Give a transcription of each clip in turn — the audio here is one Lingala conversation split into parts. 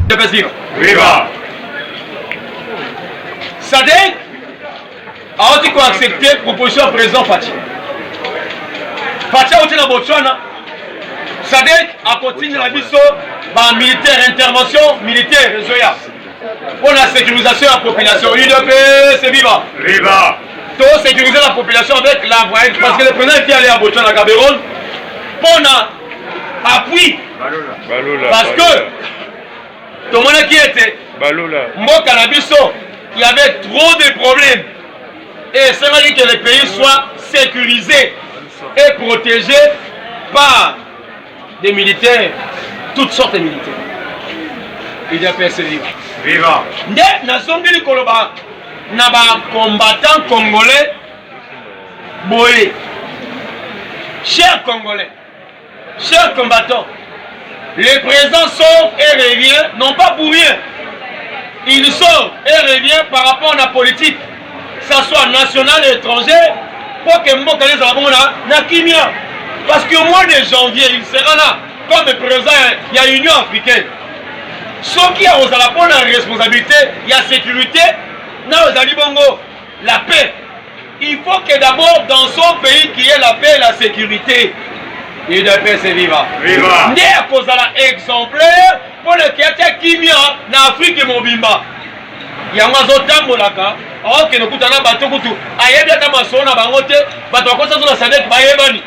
Viva. Sadek a dit qu'on accepté la proposition du président Fachi. Fachi a été dans Botswana. Sadek a continué la mission par militaire, intervention militaire, pour la sécurisation de la population. UDP, c'est viva. Viva. Tout sécuriser la population avec la voie. Parce que le président qui est allé à Botswana, Cameroun, pour appui. Parce que tout le monde qui était Mboka Nabiso, il y avait trop de problèmes. Et c'est vrai que le pays soit sécurisé et protégé par des militaires, toutes sortes de militaires. Il y a personne viva. Viva. Nazongili Koloba, Naba combattant congolais, Boé. Chers Congolais, chers combattants, le président sort et revient, non pas pour rien. Il sort et revient par rapport à la politique, que ce soit nationale et étrangère, pour que Mboka les avons là, na Kimia. Parce qu'au mois de janvier, il sera là, comme président, il y a l'Union africaine. Ce qui a aux la responsabilité, il y a sécurité, la paix. Il faut que d'abord dans son pays qu'il y ait la paix et la sécurité. Et de paix c'est vivant. Viva. Né à cause de l'exemplaire pour le Kimia en Afrique et Mobimba. Il y a un Tambolaka. Alors que nous coûtons bateau kutu. Ayebia Tamasona Bangote, bateau comme ça sur la Sadek Bayebani.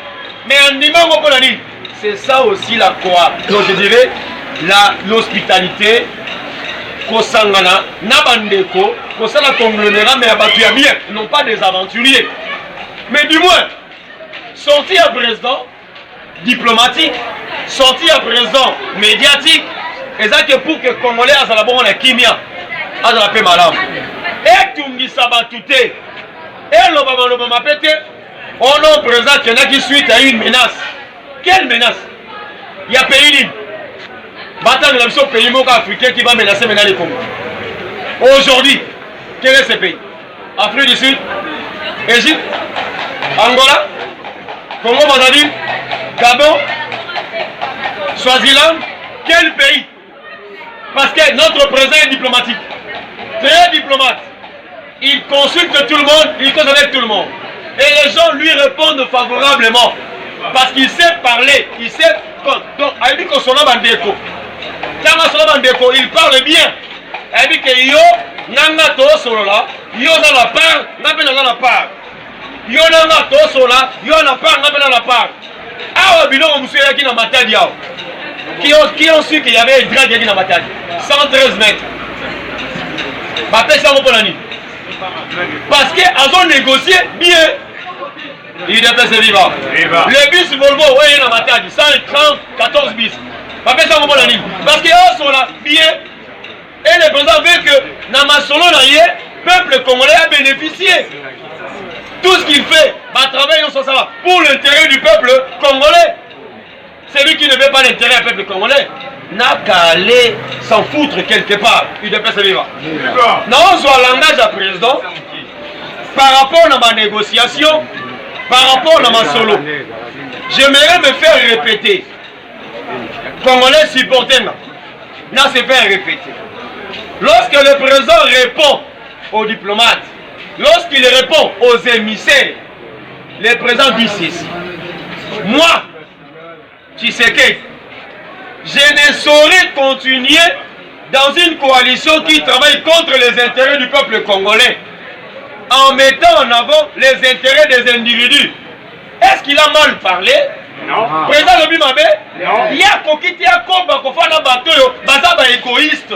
Mais en dimanche c'est ça aussi la quoi. Donc je dirais l'hospitalité. Kosangana, Nabandeko, Kosana conglomérat, mais abattu à bien, non pas des aventuriers. Mais du moins, sorti à président diplomatique, sorti à président médiatique, et ça que pour que les Congolais aient la bonne kimia, aient la paix malade. Et tout le sabatouté, et l'obama pété, on a président qui suite à une menace. Quelle menace? Il y a pays libre. Bataille de la pays africain qui va menacer maintenant les Congo. Aujourd'hui, quel est ce pays? Afrique du Sud, Égypte, Angola, Congo Brazzaville, Gabon, Swaziland. Quel pays? Parce que notre président est diplomatique, très diplomate. Il consulte tout le monde, il cause avec tout le monde. Et les gens lui répondent favorablement. Parce qu'il sait parler, il sait. Donc, il dit qu'on s'en a bandeko. Il parle bien. Il dit que yo, nanga to solola, yo dans la part, n'a pas dans la part. Yo nanga to sola, yo na part, n'a pas dans la part. Ah, bino monsieur qui na matadi yao. Qui ont su qu'il y avait une drague qui na matadi. 113 mètres. Bappé ça pour l'année. Parce qu'ils ont négocié bien. Il est placé vivant. Les bus Volvo, oui, na matadi, 130, 14 bus. Parce qu'ils sont là, bien, et le président veut que Namasolo, le peuple congolais a bénéficié. Tout ce qu'il fait, va travailler pour l'intérêt du peuple congolais. Celui qui ne veut pas l'intérêt du peuple congolais n'a qu'à aller s'en foutre quelque part. Il est placé vivant. Non, soit langage à président, par rapport à ma négociation, par rapport à ma solo, j'aimerais me faire répéter. Congolais supporters, n'a se fait répéter. Lorsque le président répond aux diplomates, lorsqu'il répond aux émissaires, le président dit ceci. Moi, Tshisekedi, je ne saurais continuer dans une coalition qui travaille contre les intérêts du peuple congolais en mettant en avant les intérêts des individus. Est-ce qu'il a mal parlé? Non. Président Lobi Mabe, il y a kokiti ya koba kofana bato baza ba égoïste.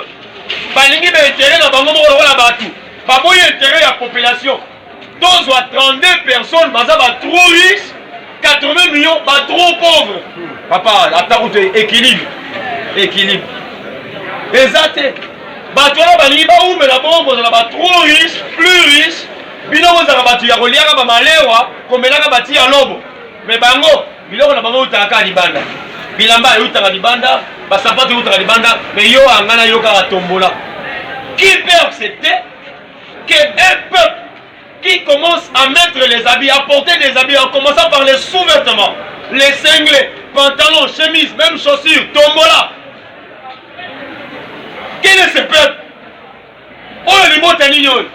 Balingi ba intérêt na bango moko la batu. Ba boye intérêt ya population. Donc soit 32 personnes baza ba trop riches, 80 millions ba trop pauvres. Papa, attends équilibre. Équilibre. Exacté. Bato la balingi ba umela bongo ba trop riches, plus riches. Bino za batu ya koliaka ba malewa, komelaka bati ya lobo. Mais bango biloko na bango utaka libanda bilamba utaka libanda basapatu utaka libanda mais yo angana yo ka tombola. Qui peut accepter qu'un peuple qui commence à mettre les habits, à porter des habits en commençant par les sous-vêtements, les cinglés, pantalons, chemises, même chaussures, tombola, Quel est ce peuple? Oh, les mots t'anignon.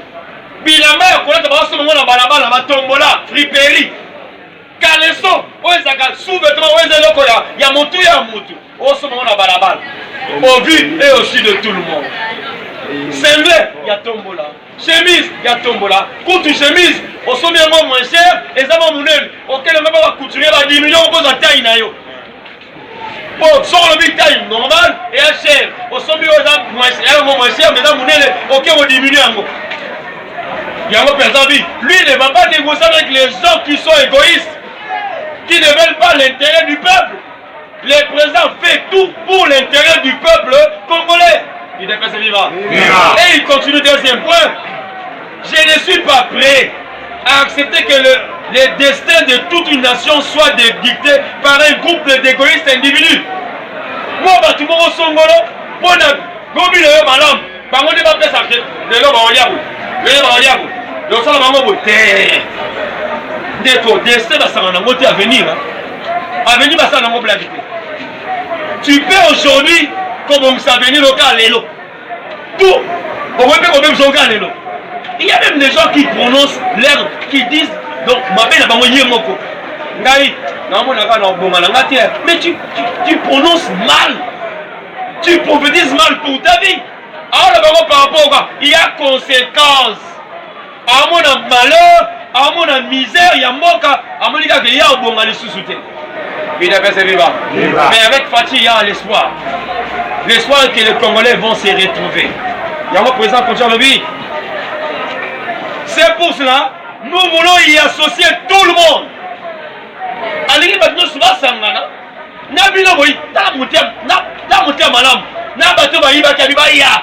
Bilamba ya kolata ba so ngona balabala ba tombola, friperie. Caleçon, oh ezaka sous-vêtement, oh ezelo ya motu ya motu. Oh so ngona balabala. Au vu et aussi de tout le monde. Semblé, il y a tombola. Chemise, il y a tombola. Couture chemise, au sommet moins cher, et ça va mouner. Auquel on va couturer à 10 millions, on pose à taille. Bon, sur le big taille normal et à cher. Au sommet, on a moins cher, mais dans mon nez, auquel on diminue un mot. Il y a un personne vie. Lui ne va pas négocier avec les gens qui sont égoïstes, qui ne veulent pas l'intérêt du peuple. Le président fait tout pour l'intérêt du peuple congolais. Il est passé vivant. Et il continue, deuxième point. Je ne suis pas prêt à accepter que le destin de toute une nation soit dicté par un groupe d'égoïstes individus. Moi, tu m'as au Songolo, moi, je suis un malhomme. Je ne vais pas faire ça. Je vais pas tu peux aujourd'hui, comme on s'avenir local, tout, on peut faire même son cas. Il y a même des gens qui prononcent l'air, qui disent, donc, ma belle, mais tu prononces mal. Tu prophétises mal pour ta vie. Alors, par rapport à quoi? Il y a conséquences. À mon malheur, à mon misère, il y a moka, à mon gars, il y a un bon aller sous-souter. Il a fait ses vivants. Mais avec Fatih, il y a l'espoir. L'espoir que les Congolais vont se retrouver. Il y a un président contre le vie. C'est pour cela, nous voulons y associer tout le monde. Allez, maintenant, souvent, ça m'a. Nabino, oui, t'as monté à madame. Nabato, baïba, kabibaya.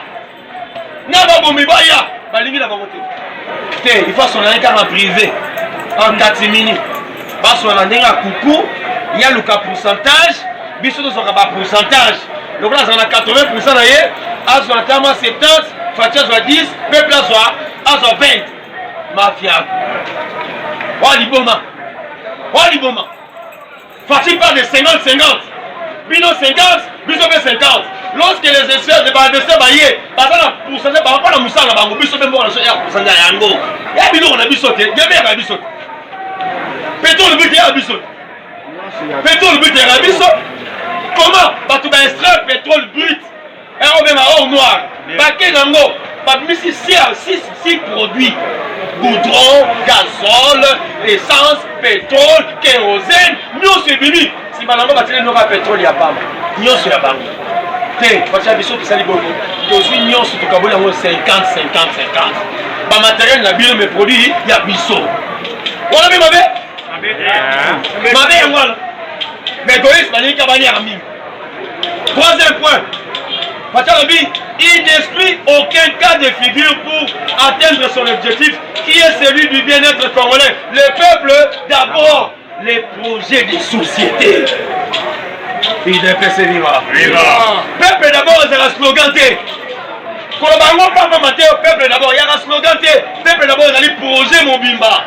Nababomi, baya. Balingi, la monté. Il faut son année en privé. En catimini. Parce qu'on a un coucou. Il y a le cas pourcentage, mais surtout son pourcentage. Donc là, on a 80% d'ailleurs, à son terme 70, Fatia soit 10, peuple soit 20. Mafia. Waliboma. Fatia parle de 50-50. Bino 50, Bino 50. Lorsque les espèces de adversaires baillés, parce que la pourcentage, par rapport à la moussa, la bango, Bino même bon, la pourcentage à Yango. Il y a Bino, on a bisoté, il y a bien à bisoté. Pétons le but, il y a bisoté. Pétrole brut et rabisso. Comment? Parce que extraire pétrole brut et on met ma or noir. Baké nango. Pas mis 6 produits. Goudron, gazole, essence, pétrole, kérosène. Nous c'est bimi. Si malango va tirer nos pétrole ya pas. Nous c'est la banque. Té, parce que biso qui sali bobo. Aussi nous sur tout Kabola 50. Ba matériel na bio mes produits ya biso. On a même avec troisième point, il n'exclut aucun cas de figure pour atteindre son objectif qui est celui du bien-être congolais. Le peuple d'abord, les projets de société. Il est persévérant. Peuple d'abord, c'est un slogan. Peuple d'abord, il y a un slogan. Peuple d'abord, il y a un projet Mobimba.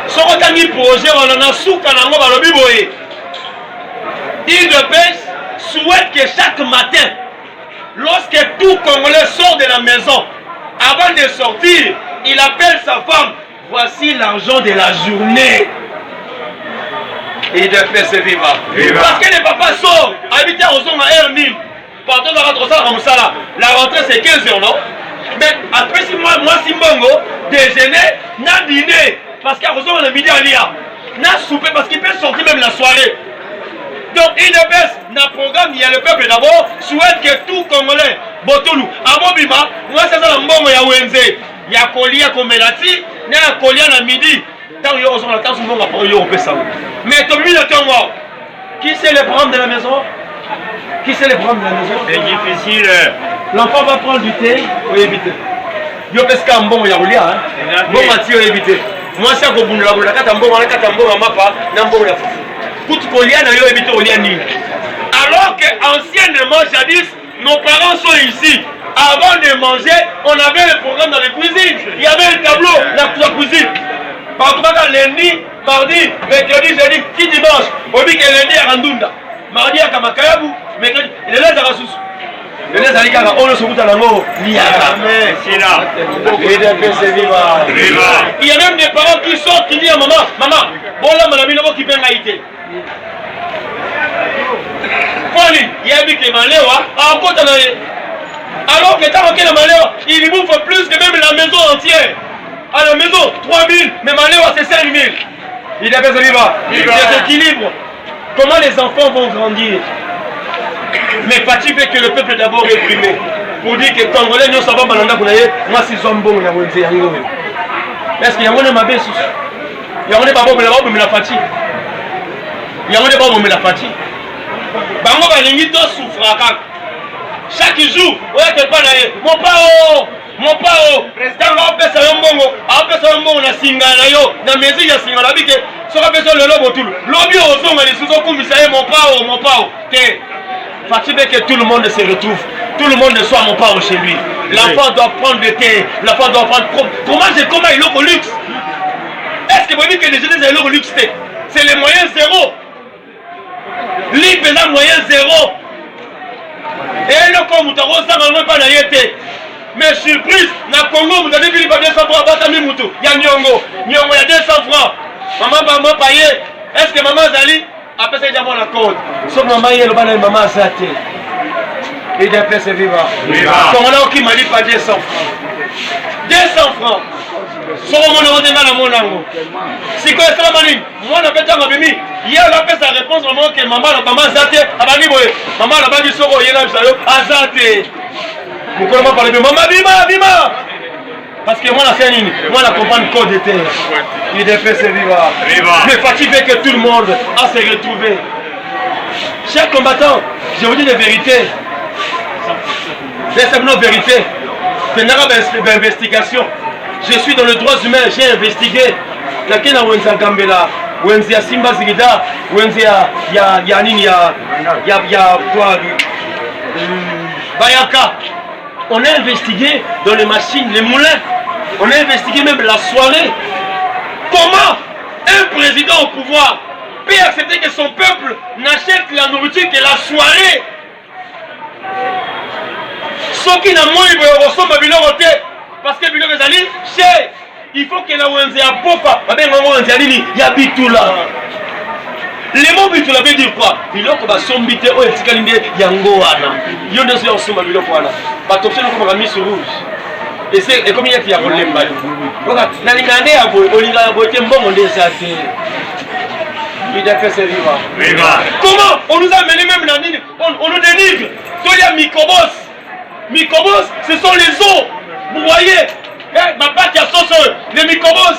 Soko tangi projet on a souka nango balobi boye. Il de pêche souhaite que chaque matin, lorsque tout Congolais sort de la maison, avant de sortir, il appelle sa femme. Voici l'argent de la journée. Il de persévérer. Parce que les papas sortent, habiter aux hommes à Hermine. Pardon, la rentrée c'est 15 heures, non? Mais après, si moi si bongo, déjeuner, n'a dîner. Parce qu'à raison, on a midi à l'IA. N'a soupé parce qu'il peut sortir même la soirée. Donc, il ne baisse. Dans le programme, il y a le peuple d'abord. Souhaite que tout Congolais, Botoulou, Amobima, moi c'est ça la mbongo ya Wenze. Il y a Kolia comme Melati, il y a Kolia à midi. Tant qu'il y a besoin de temps, on va prendre au Pessa. Mais comme il est en moi, qui c'est le programme de la maison? Qui c'est le programme de la maison? C'est difficile. L'enfant va prendre du thé, pour éviter. Yo pesca mbongo ya Kolia, hein? Bon Mathieu éviter. Moi, c'est un peu de la katambo, la katambo, la mapa, n'importe la foufou. Tout Kolia n'a eu évité au Liani. Alors qu'anciennement, jadis, nos parents sont ici. Avant de manger, on avait le programme dans les cuisines. Il y avait le tableau, la cuisine. Par contre, lundi, mardi, mercredi, jeudi, qui dimanche. On dit que lundi à Randunda, mardi à Kamakayabu, mercredi, il est là à Rassous. Il jeunesse ali kaka oyo sokuta nango liaka. Il y a même des parents qui sortent qui disent à maman, maman, bon là mon ami qui vient haïté. Poli, il y a vu que Maléwa a encore alors que tant que Maléwa, il bouffe plus que même la maison entière. À la maison, 3000, mais Maléwa c'est 5000. Il y a des équilibres. Comment les enfants vont grandir? Mais pas-tu fait que le peuple d'abord réprimé pour dire que Congolais nous savons Balanda Kounaye, moi si Zombo, il y a un Yango. Est-ce qu'il y a un mabé sous? Il y a un babo, mais la fatigue. Il y a un babo, mais la fatigue. Bango Balingito souffre. Chaque jour, ouais, que pas naïe. Mon pao, président, on peut se mbongo, on peut se mbongo na singa na yo, na mezi ya singa na bike, sera besoin le lobo tout. Lobi au son, les sous comme ça, mon pao, t'es. Fatigué que tout le monde se retrouve, tout le monde soit mon pao chez lui. L'enfant doit prendre le thé, l'enfant doit prendre. Comment il est au luxe? Est-ce que vous dites que les jeunes sont au luxe? C'est les moyens zéro. Libre est moyen zéro. Et le comme vous avez ça, pas naïté. Mais surprise, na Congo, vous avez vu les 200 francs, Batami Moutou. Il y a Nyongo, il y a 200 francs. Maman payé. Est-ce que maman Zali après ça, il y a la code. Sauf maman, il y a le banane, maman Zate. Et d'après, c'est vivant. Comme on a qui m'a dit pas 200 francs. 200 francs. Sur mon nom de mon amour. C'est quoi ça, Maline? Moi, on a fait ça, ma bébé. Hier, on a fait sa réponse, maman, que maman Zate. Maman, la bague du Soro, il y a là, Zate. Vous pouvez parler de maman, Bima. Parce que moi, la scène, moi, la comprendre code de terre. Il est fait, c'est vivant. Mais fatigué que tout le monde a se retrouvé. Chers combattants, je vous dis la vérité. C'est une vérité. C'est une investigation. Je suis dans le droit humain, j'ai investigué. Quelqu'un a Wenza Gambela, Wenza Simba Zigida, Wenza Yanini, quoi, Bayaka. On a investigué dans les machines, les moulins. On a investigué même la soirée. Comment un président au pouvoir peut accepter que son peuple n'achète la nourriture que la soirée? Ce qui n'a moins eu ressemble à Bilogote. Parce que Bilogote Zali, il faut que la Wenze a Popa. Il y a Bitoula. Les mots Bitoula veut dire quoi? Biloko va sombiter au Etikalinde Yangoana. Yon ne se ressemble à Bilogoana. Batoption comme un mis sur rouge. Et comme il y a un problème, comment on nous a mené même dans on nous dénigre. Il y a Microbos, ce sont les os. Vous voyez, ma pâte, il y a sauce, les Microbos.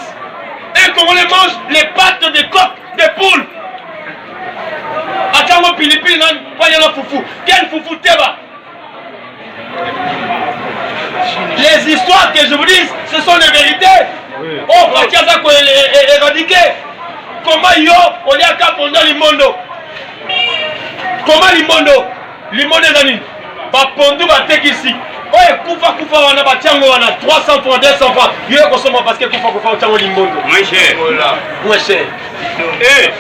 Et comment on les mange les pattes des coqs, des poules. Attends, Philippines, pas y a foufou. Quel foufou t'es-bas? Les histoires que je vous dis, ce sont les vérités. Oh, Fatiaza est éradiqué. Comment on est à Cap pendant l'imondo? Comment l'imondo? L'imondo est ani. Papondu va tek ici. Oh, Koufa on a batiango, on a 300 francs, 200 francs. Il y a consommé parce que Koufa on tient l'imondo. Moins cher. Moins cher. Eh,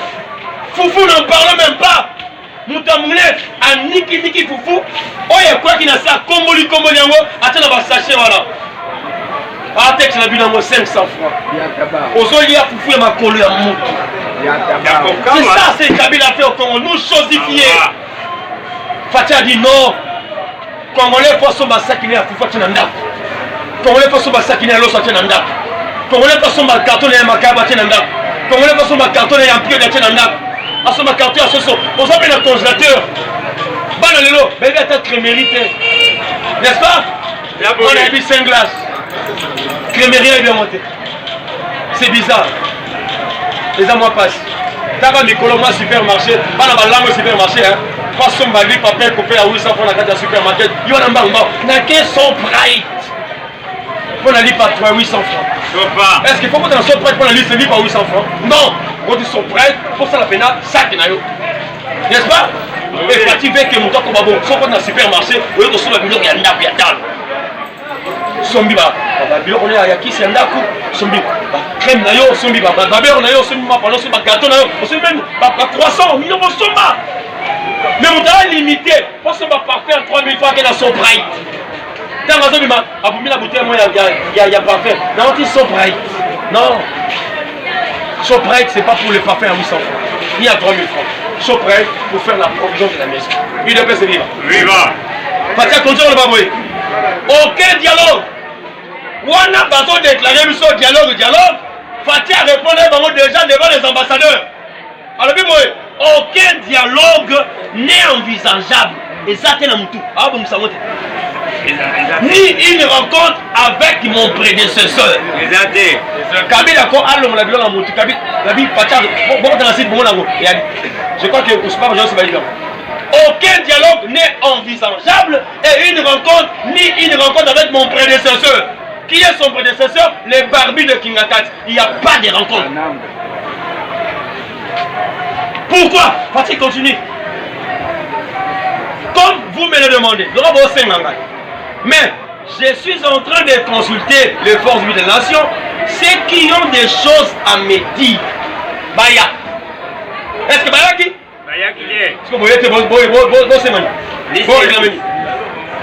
Foufou n'en parle même pas. Moutamoulé, à Niki Foufou, oh, il y a quoi qui n'a ça, Komboli Yango, attends, on va sachet, voilà. Ah, texte, la bille 500 francs. Aux il y a Foufou et ma collée à Moutou. C'est ça, c'est Kabila fait au Congo, nous chosifier. Fatia dit non. Congolais, poisson bassa qui n'est à Foufou, tu n'en as. Congolais, poisson bassa qui n'est à l'os, tu n'en as. Congolais, poisson bassa carton et un macabre, tu n'en as. Congolais, poisson bassa carton et un pied, tu n'en as. À ce macarté, à ce son, on s'appelle le congélateur. Banalelo, bébé à ta crémerie, n'est-ce pas? On a mis 5 glaces. Crémerie est bien montée. C'est bizarre. Les amours passent. T'as pas mes colomans supermarché, pas dans la langue supermarché, hein. Pas son bagage, papier coupé à 800 francs dans la supermarché. Il y a un bambam. N'a qu'un son bright. On a dit pas 800 francs. Est-ce qu'il faut qu'on ait un son prêt pour la liste de pas 800 francs? Non. Quand ils sont prêts, pour ça la peine, ça qui n'a eu. N'est-ce pas? Et fatigué que mon temps comme bon, soit dans le supermarché, vous voyez que sur la bilan, il y a un nappe, il y a dalle. Sombi, on est à qui c'est un nappe, sombi, crème nayo, sombi, babeur nayo, sombi, pendant ce gâteau nayo, on se même, croissant, il y a un somba. Mais vous avez limité. Parce que ma parfait 3000 fois qu'elle a son bright. Dans la zone, il la bouteille, il y a parfait. Non, il son bright. Non. Son bright, c'est pas pour le parfait à 800 francs. Ni à 3000 francs. Son bright pour faire la provision de la maison. Il devait se vivre. Viva. Parce que continue le baboué. Aucun dialogue. On a besoin de déclarer le dialogue. Fatia répondait déjà devant les ambassadeurs. Alors, aucun dialogue n'est envisageable. Exactement tout. Ah, bon, ça ni une rencontre avec mon prédécesseur. Kabila ko allo la bilo la mutu Kabila la bi Fatia bon dans la site bon là. Je crois que Ousmane Jean se va dire. Aucun dialogue n'est envisageable et une rencontre ni une rencontre avec mon prédécesseur. Qui est son prédécesseur? Les barbus de Kingakat. Il n'y a pas de rencontre. Pourquoi? Fatih continue. Comme vous me le demandez. Mais je suis en train de consulter les forces vives des nations, ceux qui ont des choses à me dire. Baya. Est-ce que Baya qui? Baya qui est? Est-ce que vous voyez que vous c'est mani?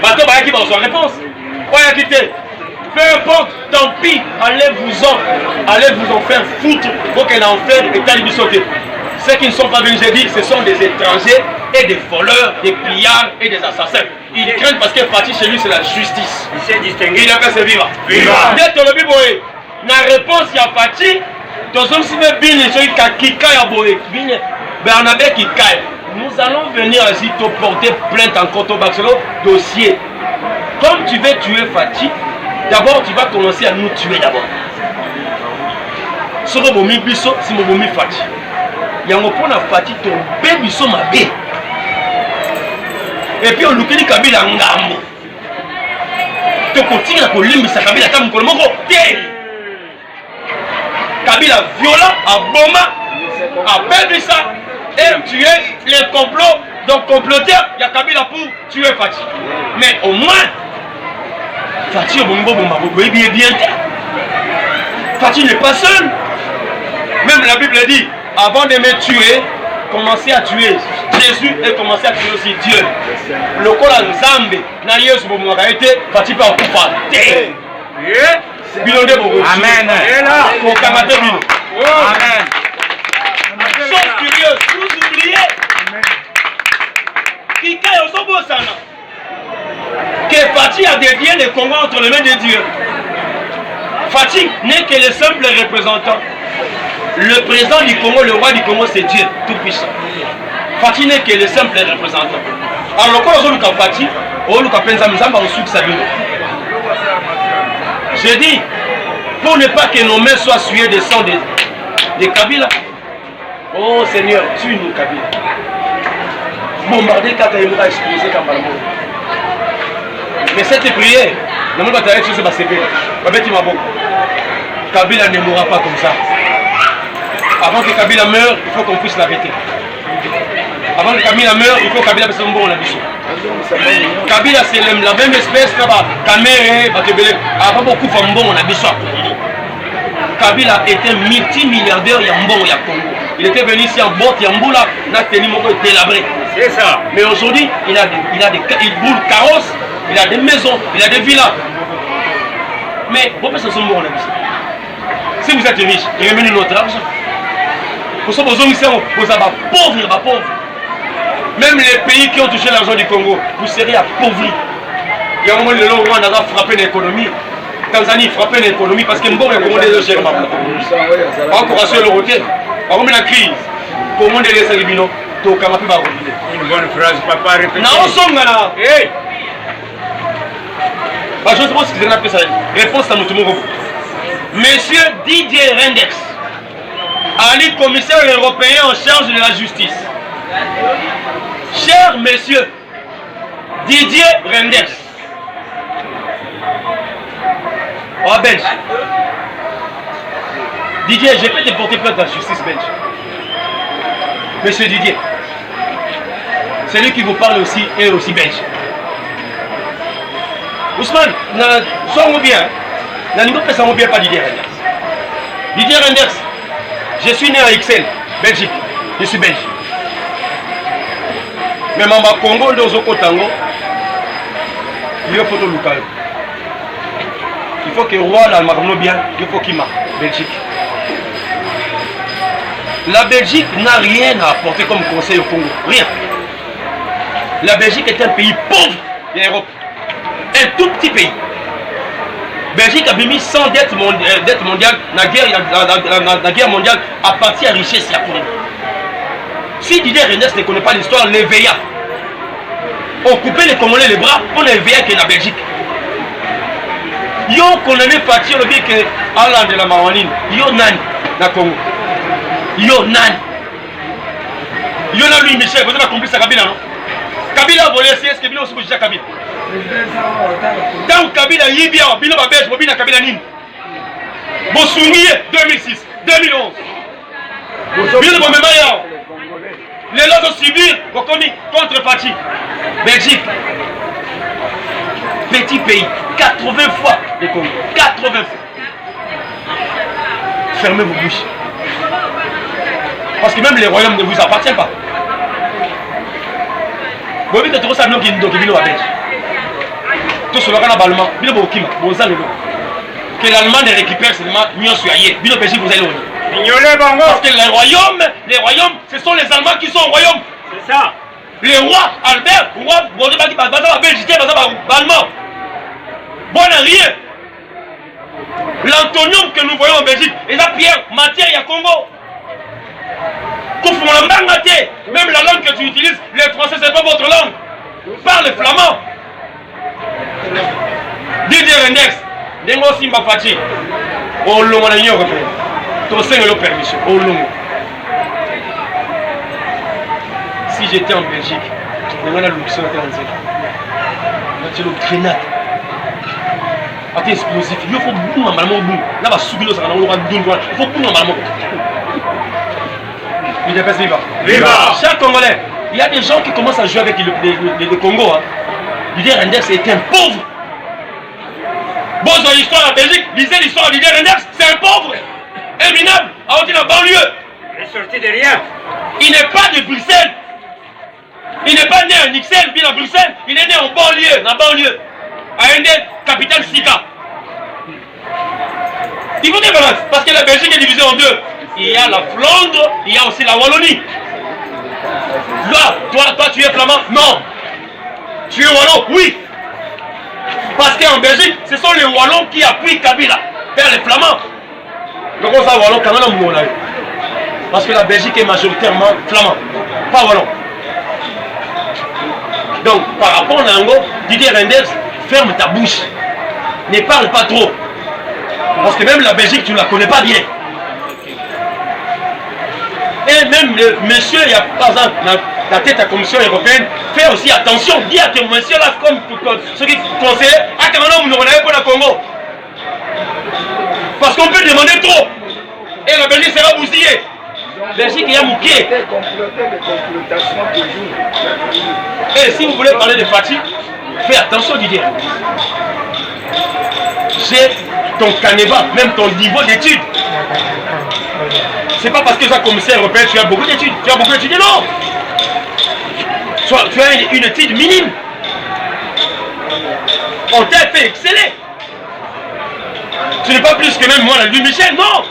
Maintenant Baya qui va son réponse. Baya qui t'est? Peu importe, tant pis, allez vous en faire foutre pour qu'un enfer et t'allez vous sauter. Ceux qui ne sont pas venus, j'ai dit, ce sont des étrangers et des voleurs, des pillards et des assassins. Ils craignent parce que Fatih chez lui c'est la justice. Il s'est distingué. Il a fait se vivre. Viva! Dès que le biboé, la réponse il y a Fatih, tous hommes si veut bien qui caille à boé, Bernabé qui caille. Nous allons venir ici te porter plainte en Koto Baxelo, dossier. Comme tu veux tuer Fatih, d'abord tu vas commencer à nous tuer d'abord. Si mon bomi biso, si mon bomi Fatih. Il y a un point à Fatih, ton bébé biso ma bé. Et puis on nous dit Kabila ngambo. Tu continues à colimbisa Kabila comme Kolomoko. Kabila violent, à Boma, à Bébissa, et tuer les complots. Donc comploteur, il y a Kabila pour tuer Fatih. Mais au moins, Fatih au Bombo est bien. Fatih n'est pas seul. Même la Bible dit, avant de me tuer, commencez à tuer Jésus et commencez à tuer aussi Dieu. Le corps en Zambé, n'a Yesu Bomouaka été, Fatih pas occupé. Amen. Amen. Chose curieuse, vous oubliez que Fatih a dédié le Congo entre les mains de Dieu. Fatih n'est que le simple représentant. Le président du Congo, le roi du Congo, c'est Dieu, tout puissant. Fatih n'est que le simple représentant. Alors, quand on a Fatih, on a j'ai dit, pour ne pas que nos mains soient souillées de sang de Kabila. Oh Seigneur, tue-nous Kabila. Bombarder Kataïmoura, exploser Kampalmo. Mais cette prière, ne me battez sur ce basébé. Kabila ne mourra pas comme ça. Avant que Kabila meure, il faut qu'on puisse l'arrêter. Avant que Kabila meure, il faut que Kabila fasse un bon abisso. Kabila c'est la même espèce que Kamere, avant beaucoup de bon abisso. Kabila était multimilliardaire Yambo ya Congo. Il était venu ici en botte Yamboula, n'a tenu mon côté délabré. C'est ça. Mais aujourd'hui, il boule carrosse, il a des maisons, il a des villas. Mais vous pensez que c'est un bon abisso. Si vous êtes riche, il revenez notre argent. Pour ça, vous êtes pauvres. Même les pays qui ont touché l'argent du Congo, vous serez appauvris. Il y a un moment où le Rwanda a frappé l'économie. Tanzanie frappé l'économie parce que bon le Congo est cher. Encore sur le routier. Par contre, la crise. Comment on est les Salibino? Une bonne phrase, papa. Répétez. Je pense que c'est ça. Réponse à notre mot. Monsieur Didier Rendex, Ali, commissaire européen en charge de la justice. Cher monsieur Didier Rendex, oh belge, Didier, je peux te porter plainte à la justice belge. Monsieur Didier, celui qui vous parle aussi est aussi belge. Ousmane, soyons bien. Nous ne faisons bien pas Didier Rendex. Didier Rendex, je suis né à Ixelles, Belgique. Je suis belge. Mais Mamba Congo, dans le Congo, il y a photo locale. Il faut que le roi, là, bien, il faut qu'il marque. Belgique. La Belgique n'a rien à apporter comme conseil au Congo. Rien. La Belgique est un pays pauvre de l'Europe. Un tout petit pays. Belgique a mis sans dette mondiale, la guerre mondiale à partir de la richesse de la Congo. Si Didier Reynders ne connaît pas l'histoire, les VEA ont coupé les Congolais les bras pour les VEA qui est la Belgique. Yo condamné partir le bien que Alain de la Maranine, yo nani na Congo. Yo nani. Yo na lui Michel, vous avez complice à Kabila non? Kabila a volé, est-ce que Kabila aussi vous Kabila? Tant Kabila Yibia, Bino Babèche, Bobina Kabila Nine. Bossounier 2006, 2011. Bino Bomemaya. Les lots de subir, vos commis contre Fati. Belgique. Petit pays, 80 fois les Congo. 80 fois. Fermez vos bouches. Parce que même les royaumes ne vous appartiennent pas. Vous avez dit que ça qui tout cela est allemand. Que l'Allemand récupère seulement Nyon Suaye. Bino Belgique vous allez parce que les royaumes, ce sont les Allemands qui sont au royaume. C'est ça. Les rois, Albert, roi, la Belgique, allemand. Bon rien. L'antonium que nous voyons en Belgique, et la pierre, matière, il y a Congo. Même la langue que tu utilises, les français, c'est pas votre langue. Parle flamand. Didier Reynders, Dengo Simba Fati, au long de l'Union européenne. Ton Seigneur le permission, au long. Si j'étais en Belgique, on a l'option de la grenade. Attends, explosif. Il faut boum en malmo boum. Là, va subir le salon, il faut boum en malmo. Il est passé, viva. Chers Congolais, il y a des gens qui commencent à jouer avec le Congo. Hein. Didier Reynders est un pauvre. Bon, dans l'histoire en Belgique, lisez l'histoire de Didier Reynders, c'est un pauvre. Un minable, à haute la banlieue. Il est sorti de rien. Il n'est pas de Bruxelles. Il n'est pas né à Nixel, puis à Bruxelles. Il est né en banlieue, dans la banlieue. À une capitale Sika. Il faut des balances, parce que la Belgique est divisée en deux. Il y a la Flandre, il y a aussi la Wallonie. Là, toi tu es flamand? Non. Tu es wallon? Oui. Parce qu'en Belgique, ce sont les wallons qui appuient Kabila vers les flamands. Donc on va wallon quand même. Parce que la Belgique est majoritairement flamand, pas wallon. Donc par rapport à Nango, Didier Reynders, ferme ta bouche. Ne parle pas trop. Parce que même la Belgique, tu ne la connais pas bien. Et même le monsieur, il y a par exemple la tête de la Commission européenne, fait aussi attention, dis à tes messieurs là, comme ceux qui conseillent, à Cameroun, nous n'avons pas le Congo. Parce qu'on peut demander trop. Et la Belgique sera bousillée. Belgique, il y a mouqué. Et si vous voulez parler de Fati, fais attention, Didier. J'ai ton canevas, même ton niveau d'études. C'est pas parce que tu es commissaire européen, tu as beaucoup d'études. Tu as beaucoup d'études, non. Tu as une étude minime. On t'a fait exceller. Tu n'es pas plus que même moi, Louis Michel, non.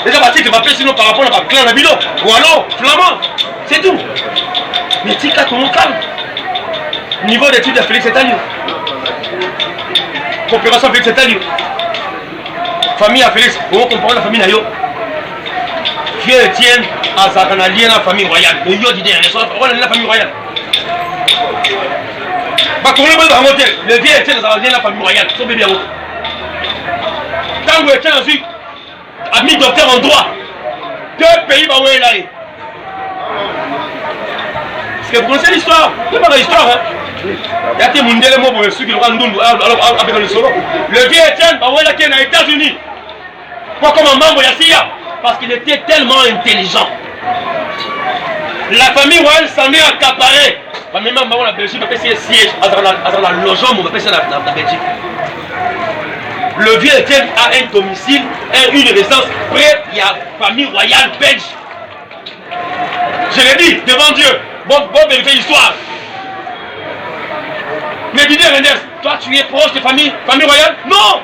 Déjà, tu te m'appelles sinon par rapport à ma clan Nabilo, ou alors flamand, c'est tout. Mais tu as ton calme. Niveau d'études de Félix Etalio. Coopération Félix Etalio. Famille à Félix, on comprend la famille Nayo. Vieux Etienne, à Zakana, lié à la famille royale. Le yo d'idée, on est la famille royale. Bah, comment le vieux Etienne, à la famille royale, son bébé à vous. Quand vous Etienne ensuite, admis docteur en droit, 2 pays, bah, ouais, là. Parce que vous connaissez l'histoire, c'est pas l'histoire, hein. Il y a des mondiaux pour ceux qui l'ont avec le solo. Le vieux Etienne, bah, ouais, là, qui est aux États-Unis. Pas comme un membre de la CIA, parce qu'il était tellement intelligent. La famille royale s'en est accaparée. Même la Belgique, on appelle ça siège, à la logement, on appelle ça la Belgique. Le vieux Etienne a un domicile, une résidence près, il y a famille royale belge. Je l'ai dit devant Dieu, Bon, vérifier l'histoire. Mais Didier Reynders, toi tu es proche de famille royale? Non!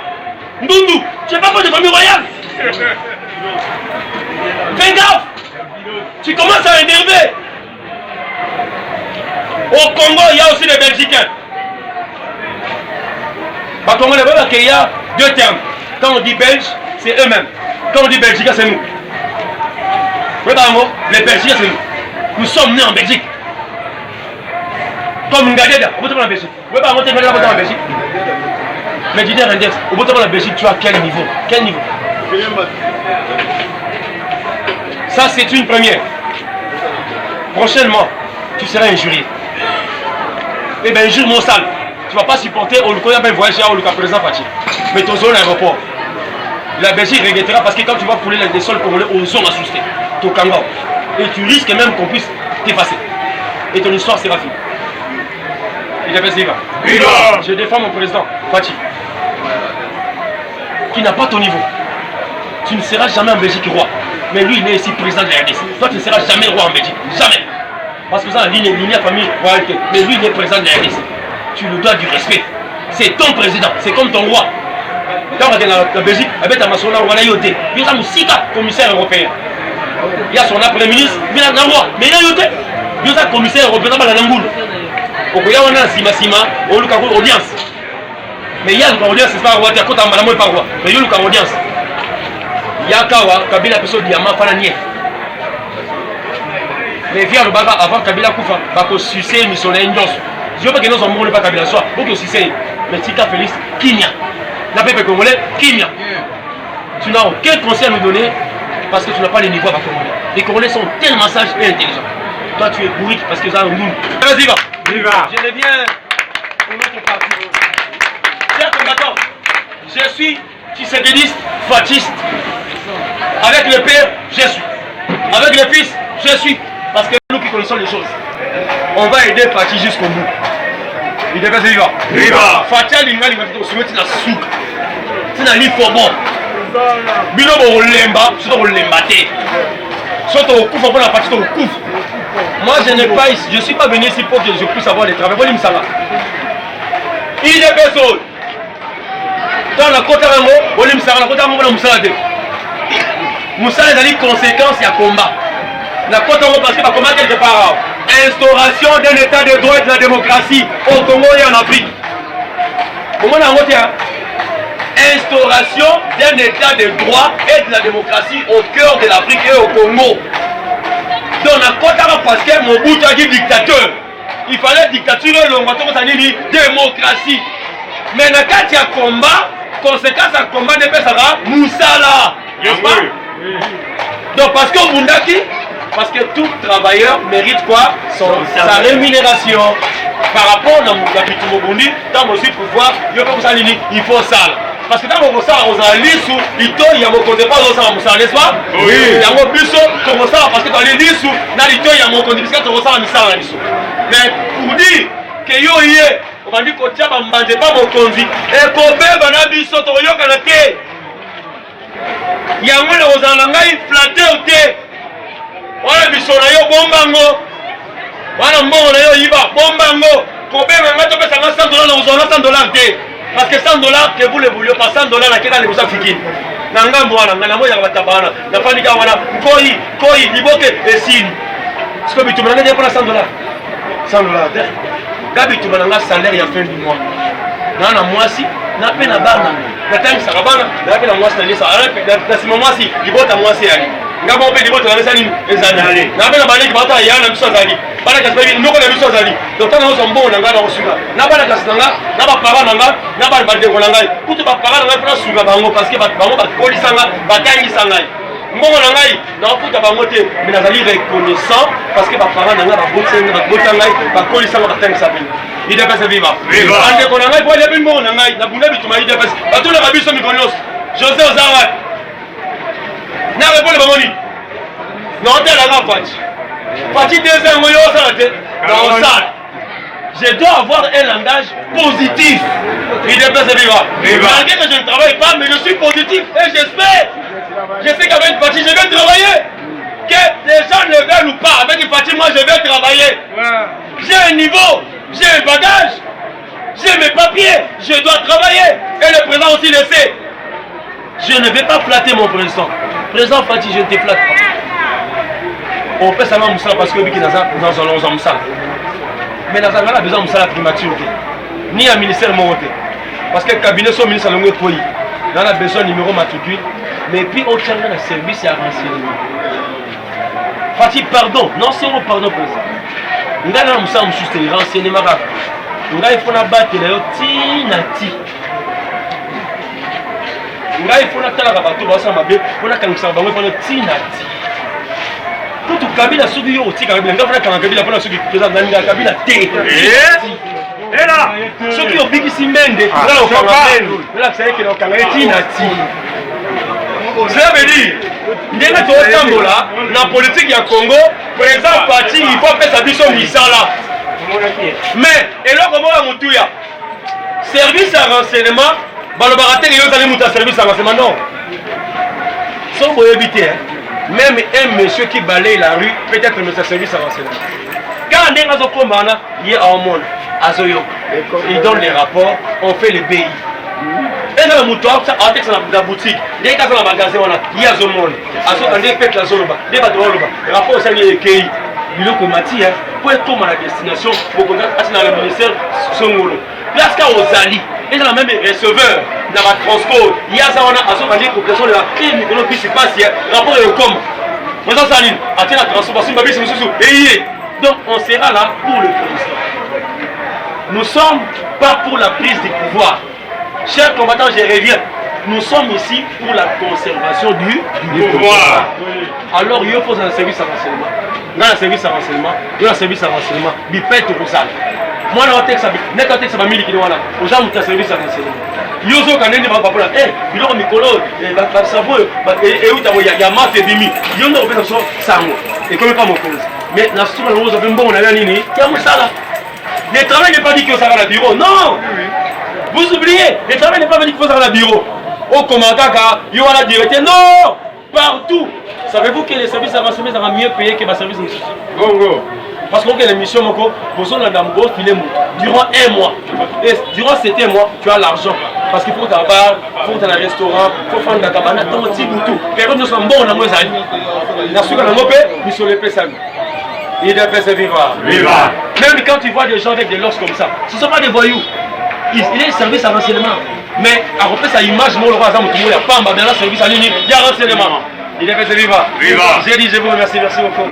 Ndundu, tu n'es pas proche de famille royale. Fais gaffe! Tu commences à énerver. Au Congo, il y a aussi les Belgicains. Au Congo, il y a deux termes. Quand on dit belge, c'est eux-mêmes. Quand on dit belgicain, c'est nous. Les Belgicains, c'est nous. Nous sommes nés en Belgique. Comme Ngadeda, on peut te en Belgique. Vous pouvez pas monter en Belgique. Mais Didier Reynders, au bout de la Belgique, tu as quel niveau? Quel niveau? Ça, c'est une première. Prochainement, tu seras injurié. Eh bien, injure mon sale. Tu ne vas pas supporter au Luka, il voyager au Luka présent Fati. Mais ton zone l'aéroport. La Belgique regrettera parce que quand tu vas fouler les sols congolais aux zones assustées, ton Kanga, et tu risques même qu'on puisse t'effacer. Et ton histoire sera finie. Il appelle Ziva. Je défends mon président, Fati, qui n'a pas ton niveau. Tu ne seras jamais en Belgique roi. Mais lui, il est ici président de la RDC. Toi, tu ne seras jamais roi en Belgique. Jamais. Parce que ça, la ligne à famille royauté. Mais lui, il est président de la RDC. Tu lui dois du respect. C'est ton président. C'est comme ton roi. Quand on est dans la Belgique, avec ta maçonnerie, on va y aller. Il y a un commissaire européen. Il y a son après-ministre, il y a un roi. Mais il y a un commissaire européen dans la Namboul. Il y a une audience. Mais il y a une audience, c'est pas roi, il y a un pas roi. Mais il y a une audience. Il y a Kabila qui a diamant par la nier. Mais via le baga avant Kabila Koufa, il y a succès, mais son indus. Je veux pas que nous sommes pas Kabila soit, il y a succès. Mais Tika Félix, Kimia. La peuple congolais, Kimia. Tu n'as aucun conseil à nous donner parce que tu n'as pas les niveaux à Congolais. Les Congolais sont tellement sages et intelligents. Toi, tu es bourrique parce que ça a un goût. Vas-y, va. Je reviens pour notre parti. Chers combattants, je suis Tshisekidiste, fatiste. Avec le père, je suis. Avec le fils, je suis. Parce que nous qui connaissons les choses, on va aider Fati jusqu'au bout. Il devait se vivre. Fati a l'ingali, il va se mettre dans la soupe. C'est dans l'ifobon. Bino bo lemba, c'est dans le lembaté. Soit au coup, on va la partie au coup. Moi, je n'ai pas ici, je ne suis pas venu ici pour que je puisse avoir des travaux. Il est besoin. Dans la côte à Rango, il me sera la côte à Rango, Moussa est dans conséquences, il y a combat. La côte à Rango, parce qu'il va combattre quelque part. Instauration d'un état de droit et de la démocratie au Congo et en Afrique. Comment on a voté? Instauration d'un état de droit et de la démocratie au cœur de l'Afrique et au Congo. Donc la côte à Rango, parce que Mobutu a dit dictateur. Il fallait dictature, démocratie. Mais quand il y a combat, conséquence à combat n'est pas ça, Moussala. N'est-ce pas? Donc parce que Mundaki, parce que tout travailleur mérite quoi? Sa rémunération. Par rapport à Moukapitu Mobundi, dans aussi pouvoir, il faut ça. Parce que dans mon ça, on a l'issue, il y a mon côté pas dans Moussa, n'est-ce pas? Oui. Il y a mon busso, comme ça, parce que dans les l'issue, dans l'ito, il y a mon côté, parce que tu ressens la mission. Mais pour dire que yo y est, on va dire qu'on tient à manger pas mon conduit, et qu'on fait un bisso, on y a un thé. Il y a un monde aux Anangaï, flatté au thé. Voilà, bisso, on a yo bombango. Voilà, bon, on a yo iba, bombango. Qu'on fait un peu $100, on a $100 thé. Parce que $100 que vous le vouliez pas, $100 la keka les vous fiki. Nanga mwana, nanga moya batabana, na fanika wana, koi, liboke et signe. Ce que tu m'as dit pour $100. $100. Gabi tu m'as salaire il y a fin du mois. Nana moi si, na peine à bana. Na tangi sarabana, na peine à moi si ça. Na si moi si, libota moi si ali. Ngabo pe libota na sani ezali. Na peine à bana ki bata ya na biso zali. Bana ka sabi ndoko na biso zali. Donc tant nous sommes nanga na osuka. Na bana ka sinanga, na ba para nanga, na ba bande ko nanga. Kutu ba para nanga pour suka bango parce que bango ba kolisanga, ba tangi sanga. Mbongo na ngai na okuta bango te mais nazali reconnaissant parce que ba para nanga ba botsanga ba kolisanga ba tangi sabi. Il est passé vivant. Ande ko na ngai pour aller mbongo na ngai na bunda bituma il est passé. Ba tuna ba biso mikonos. José Ozawa. Na répondre ba moni. Non te la rapach. Parti des envoyés au santé. Dans ça. Je dois avoir un langage positif. Il est passé vivant. Malgré que je ne travaille pas mais je suis positif et j'espère. Je sais qu'avec une partie, je vais travailler. que les gens ne veulent ou pas. Avec Fatih, moi je vais travailler. J'ai un niveau, j'ai un bagage, j'ai mes papiers, je dois travailler. Et le président aussi le sait. Je ne vais pas flatter mon président. Président Fatih, je ne te flatte pas. On fait ça dans Moussala parce que nous allons dans Moussala. Mais nous avons besoin de Moussala primature. Ni un ministère monté. Parce que le cabinet, son ministre, nous a besoin de numéro matricule. Mais puis, on tient le service et à renseignement. Fatih, pardon. Non, c'est mon pardon, président. Nous avons Moussala Moussala renseignement. Nous avons battre le Tinati. Nous avons la bateau, nous avons Tinati. Tout le Kabila soki yo tika Kabila ngafuna kanga Kabila pona soki keza nanga Kabila te. Era soki yo bigi simbende là au Kabila là c'est que le kanga etina ti. Ça veut dire ndenge to tambola na politique ya Congo président parti il faut faire sa biso misala. Mais eloko mo ya mutuya service à renseignement balobarateur yo zali muta service à renseignement non. Sans boye éviter même un monsieur qui balaye la rue, peut-être que service à renseignement. Quand on est dans le il est en monde, il donne les rapports, on fait les BI. Et dans le mouton, dans la boutique, il y a un magasin, il y a un monde. On fait la zone, il y a un rapport, c'est le KI. Il y a un mati, pour être à la destination, pour qu'on aille dans le ministère, place aux alliés, et dans le même receveur. Dans la transport, il y a ça, on a dit que la clé, nous connaissons ce qui passe, rapport est au com. Maintenant, ça ligne, attends la transformation, donc on sera là pour le président. Nous ne sommes pas pour la prise du pouvoir. Chers combattants, je reviens. Nous sommes ici pour la conservation du pouvoir. Alors, il faut un service à renseignement. Dans le service à renseignement, il y a un service à renseignement, il peut être pour ça. Moi, je suis un texte à 1000 kg. Aux gens qui ont un service à renseignement. Yozo kanende ba papola biloko mikolo ba sabo et uta ya mafe bimi yondo obena so sango et comme pas mon cause mais la structure nous avons bon on a nini ya musala le travail n'est pas dit que ça va à bureau non vous oubliez le travail n'est pas dit qu'il faut ça à bureau au commandant yo à la direction non partout savez-vous que les services avancés sont mieux payés que les services Gongo parce que les missions besoin d'un boss durant un mois et durant cet un mois tu as l'argent parce qu'il faut t'avoir, il faut t'aller au restaurant, il faut faire de la cabane, tout petit tout. Période nous sommes bons dans nos amis. La suite dans nos pays, nous sommes les personnes. Il est fait vivre. Même quand tu vois des gens avec des losses comme ça, ce ne sont pas des voyous. Il est service à renseignement. Mais à refaire sa image, moi le roi Azam, il n'y a pas un service à l'uni, il y a renseignement. Il est fait vivre. J'ai dit, je vous remercie, merci beaucoup.